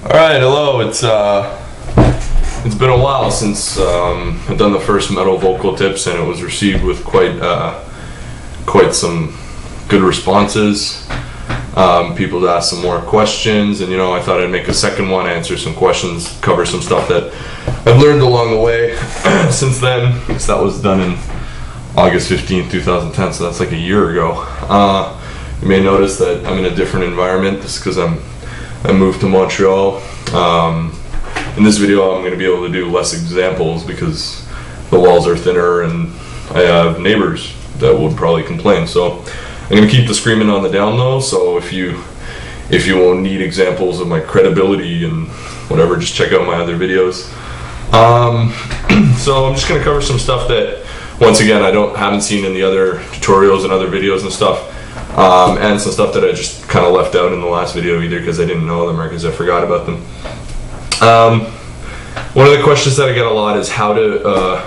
Alright, hello. It's been a while since I've done the first metal vocal tips, and it was received with quite some good responses. People asked some more questions, and I thought I'd make a second one, answer some questions, cover some stuff that I've learned along the way since then. So that was done in August 15th, 2010, so that's like a year ago. You may notice that I'm in a different environment. This is because I moved to Montreal. In this video I'm going to be able to do less examples because the walls are thinner and I have neighbors that would probably complain. So I'm going to keep the screaming on the down low, so if you won't need examples of my credibility and whatever, just check out my other videos. So I'm just going to cover some stuff that, once again, I haven't seen in the other tutorials and other videos and stuff. And some stuff that I just kind of left out in the last video, either because I didn't know them or because I forgot about them. One of the questions that I get a lot is how to,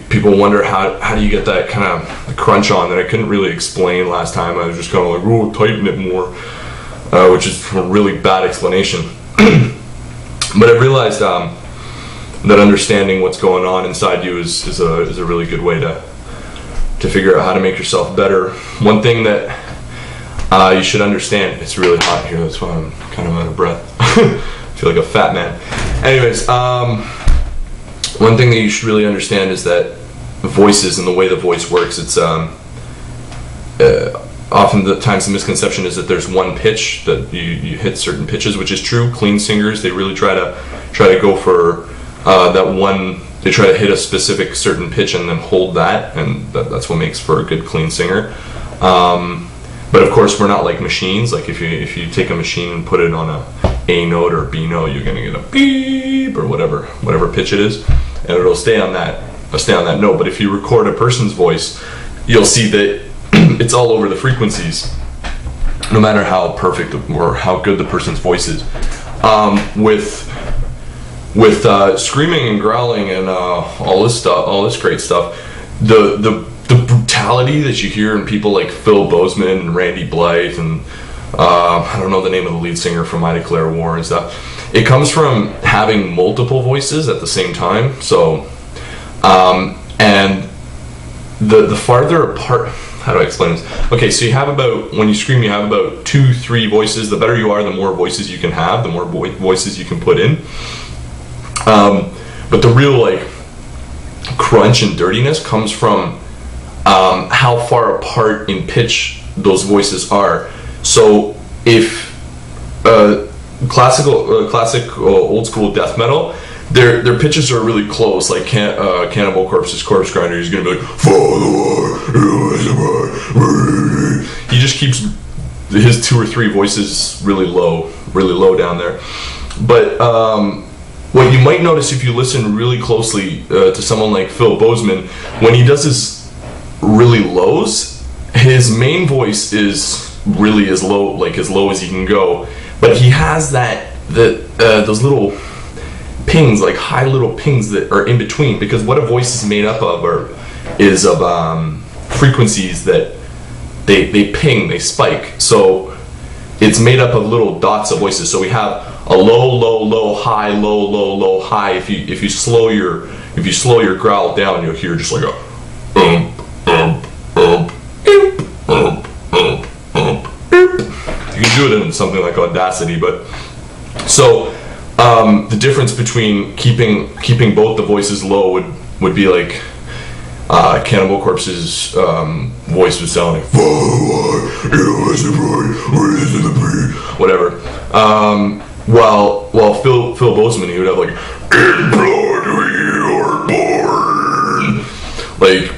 people wonder how do you get that kind of crunch on that I couldn't really explain last time. I was just kind of like, oh, tighten it more, which is a really bad explanation. But I realized that understanding what's going on inside you is a really good way to figure out how to make yourself better. One thing that you should understand, it's really hot here, that's why I'm kind of out of breath. I feel like a fat man. Anyways, one thing that you should really understand is that the voices and the way the voice works, it's often the times the misconception is that there's one pitch, that you hit certain pitches, which is true. Clean singers, they really try to go for that one. They try to hit a specific certain pitch and then hold that, and that's what makes for a good clean singer. But of course, we're not like machines. Like if you take a machine and put it on A note or B note, you're gonna get a beep or whatever pitch it is, and it'll stay on that note. But if you record a person's voice, you'll see that it's all over the frequencies, no matter how perfect or how good the person's voice is. With screaming and growling and all this great stuff, the brutality that you hear in people like Phil Bozeman and Randy Blythe and I don't know the name of the lead singer from I Declare War and stuff, it comes from having multiple voices at the same time. So and the farther apart, how do I explain this? Okay, so you have when you scream, you have about 2-3 voices. The better you are, the more voices you can have, the more voices you can put in. But the real crunch and dirtiness comes from how far apart in pitch those voices are. So if classic old school death metal, their pitches are really close. Like Cannibal Corpse's Corpse Grinder, he's gonna be like, he just keeps his 2 or 3 voices really low down there. But what you might notice if you listen really closely to someone like Phil Bozeman, when he does his really lows, his main voice is really as low as he can go, but he has those little pings, like high little pings that are in between, because what a voice is made up of is frequencies that they ping, they spike. So it's made up of little dots of voices. So we have a low, low, low, high, low, low, low, high. If you slow your growl down, you'll hear just like a You can do it in something like Audacity, but so the difference between keeping both the voices low would be like Cannibal Corpse's voice was sounding whatever. While Phil Bozeman, he would have like, in blood we are born. Like,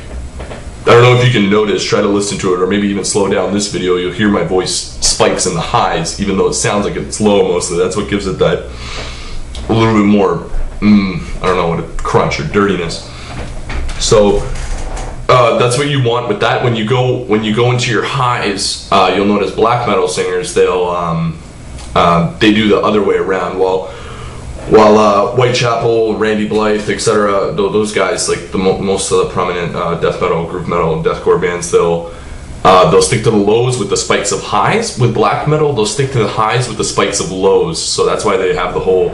I don't know if you can notice, try to listen to it, or maybe even slow down this video, you'll hear my voice spikes in the highs, even though it sounds like it's low mostly. That's what gives it that a little bit more, I don't know, what a crunch or dirtiness. So that's what you want with that. When you go into your highs, you'll notice black metal singers, they do the other way around. While Whitechapel, Randy Blythe, etc., those guys, like most of the prominent death metal, groove metal, and deathcore bands, they'll They'll stick to the lows with the spikes of highs. With black metal, they'll stick to the highs with the spikes of lows. So that's why they have the whole,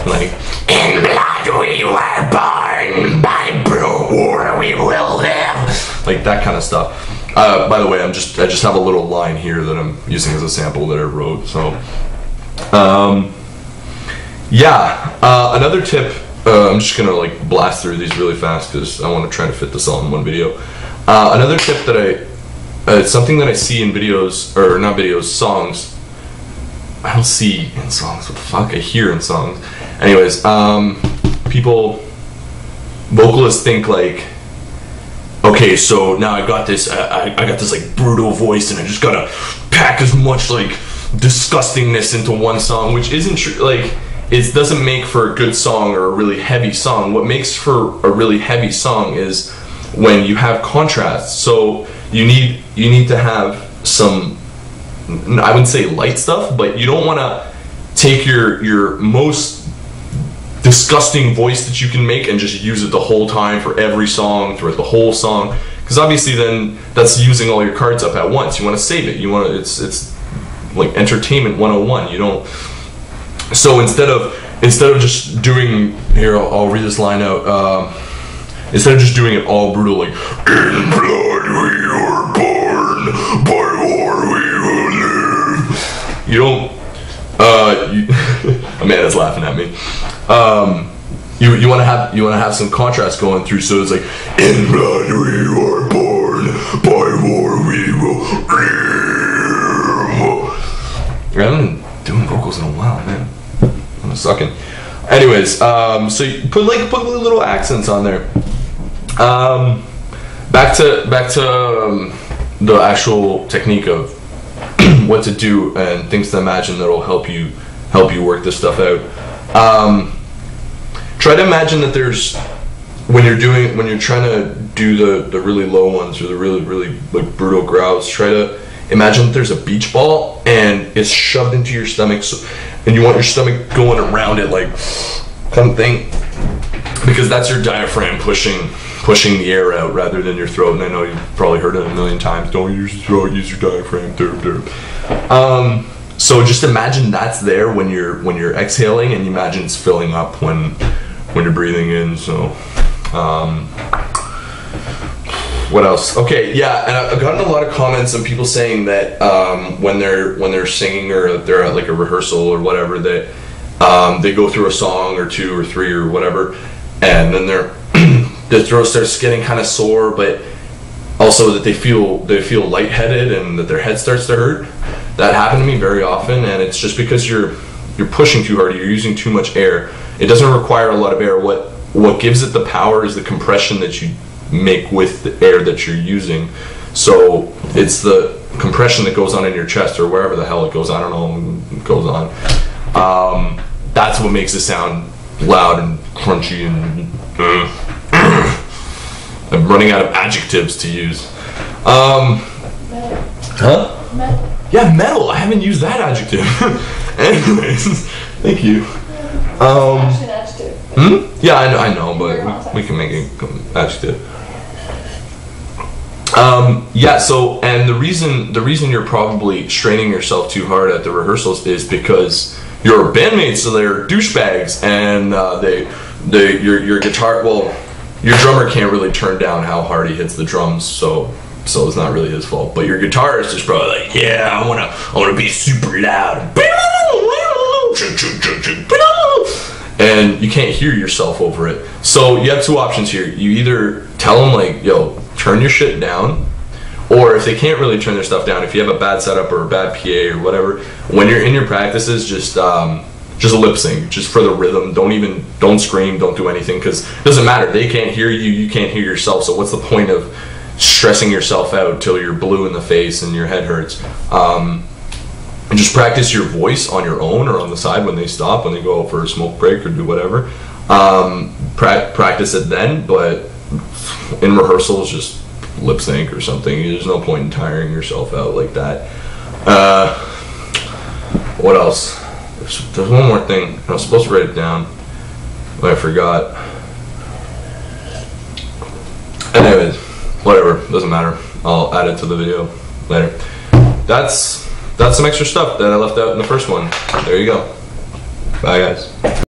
like, in blood we were born, by brutal war we will live. Like that kind of stuff. By the way, I just have a little line here that I'm using as a sample that I wrote. So, yeah. Another tip. I'm just gonna like blast through these really fast because I want to try to fit this all in one video. Another tip that it's something that I see in videos, or not videos, songs. I don't see in songs. What the fuck? I hear in songs. Anyways, vocalists think like, okay, so now I got this. I got this like brutal voice, and I just gotta pack as much like disgustingness into one song, which isn't true. Like, it doesn't make for a good song or a really heavy song. What makes for a really heavy song is when you have contrast. So you need to have some, I wouldn't say light stuff, but you don't want to take your most disgusting voice that you can make and just use it the whole time for every song, throughout the whole song, because obviously then that's using all your cards up at once. You want to save it. You want to, it's like entertainment 101. You don't. So instead of just doing, here, I'll read this line out. Instead of just doing it all brutal, like, in blood we were born, by war we will live. You don't, Amanda's laughing at me. You want to have some contrast going through, so it's like, in blood we were born, by war we will live. I haven't been doing vocals in a while, man. I'm sucking. Anyways, so you put little accents on there. Back to the actual technique of what to do and things to imagine that'll help you work this stuff out. Try to imagine that there's, when you're trying to do the really low ones or the really like brutal growls, try to imagine that there's a beach ball and it's shoved into your stomach, and you want your stomach going around it like kind of thing, because that's your diaphragm pushing the air out rather than your throat. And I know you've probably heard it a million times, don't use your throat, use your diaphragm. So just imagine that's there when you're exhaling, and you imagine it's filling up when you're breathing in. So what else? Okay, yeah, and I've gotten a lot of comments and people saying that when they're singing or they're at like a rehearsal or whatever, that they go through a song or two or three or whatever, and then their throat starts getting kind of sore, but also that they feel lightheaded and that their head starts to hurt. That happened to me very often, and it's just because you're pushing too hard, you're using too much air. It doesn't require a lot of air. What gives it the power is the compression that you make with the air that you're using. So it's the compression that goes on in your chest or wherever the hell it goes, I don't know, it goes on. That's what makes it sound loud and crunchy and I'm running out of adjectives to use. Huh? Metal. Yeah, metal. I haven't used that adjective. Anyways, thank you. Actually an adjective. Yeah, I know, but we can make it adjective. Yeah, so, and the reason you're probably straining yourself too hard at the rehearsals is because your bandmates, so they're douchebags, and your guitar, well, your drummer can't really turn down how hard he hits the drums, so it's not really his fault. But your guitarist is probably like, yeah, I wanna be super loud, and you can't hear yourself over it. So you have two options here. You either tell them like, yo, turn your shit down, or if they can't really turn their stuff down, if you have a bad setup or a bad PA or whatever, when you're in your practices, just lip sync, just for the rhythm. Don't scream, don't do anything, because it doesn't matter. They can't hear you, you can't hear yourself. So what's the point of stressing yourself out till you're blue in the face and your head hurts? And just practice your voice on your own or on the side when they stop, when they go out for a smoke break or do whatever. Practice it then, but in rehearsals, just lip sync or something. There's no point in tiring yourself out like that. What else? There's one more thing. I was supposed to write it down, but I forgot. Anyways, whatever, doesn't matter. I'll add it to the video later. That's some extra stuff that I left out in the first one. There you go. Bye, guys.